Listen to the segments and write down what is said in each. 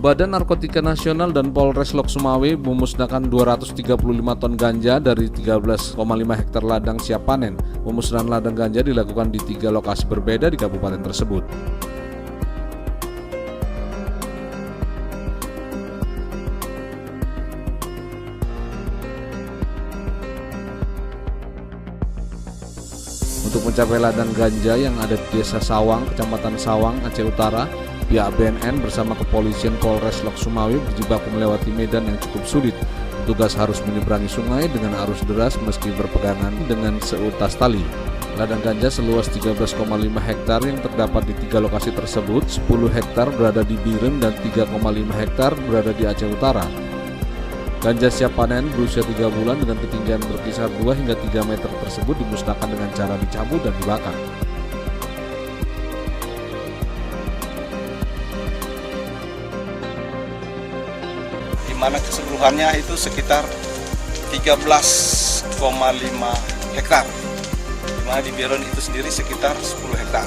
Badan Narkotika Nasional dan Polres Lok Sumawe memusnahkan 235 ton ganja dari 13,5 hektar ladang siap panen. Pemusnahan ladang ganja dilakukan di 3 lokasi berbeda di kabupaten tersebut. Untuk mencapai ladang ganja yang ada di Desa Sawang, Kecamatan Sawang, Aceh Utara, pihak BNN bersama kepolisian Polres Lok Sumawe berjibaku melewati medan yang cukup sulit. Petugas harus menyeberangi sungai dengan arus deras meski berpegangan dengan seutas tali. Ladang ganja seluas 13,5 hektar yang terdapat di 3 lokasi tersebut, 10 hektar berada di Birem dan 3,5 hektar berada di Aceh Utara. Ganja siap panen berusia 3 bulan dengan ketinggian berkisar 2 hingga 3 meter tersebut dimusnahkan dengan cara dicabut dan dibakar. Di mana keseluruhannya itu sekitar 13,5 hektar. Di mana di Biron itu sendiri sekitar 10 hektar.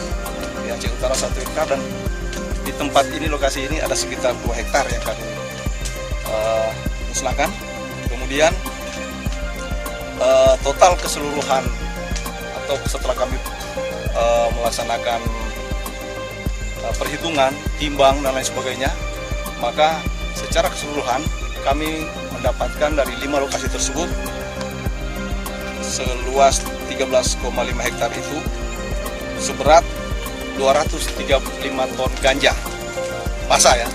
Di Aceh Utara 1 hektar dan di tempat ini, lokasi ini ada sekitar 2 hektar yang kami musnahkan. Kemudian total keseluruhan atau setelah kami melaksanakan perhitungan, timbang dan lain sebagainya, maka secara keseluruhan kami mendapatkan dari 5 lokasi tersebut seluas 13,5 hektar itu seberat 235 ton ganja basah ya.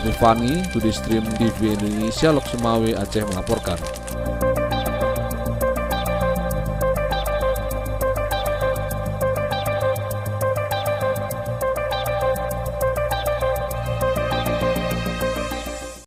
Nufani, Sudistream TV Indonesia, Lok Sumawe, Aceh melaporkan.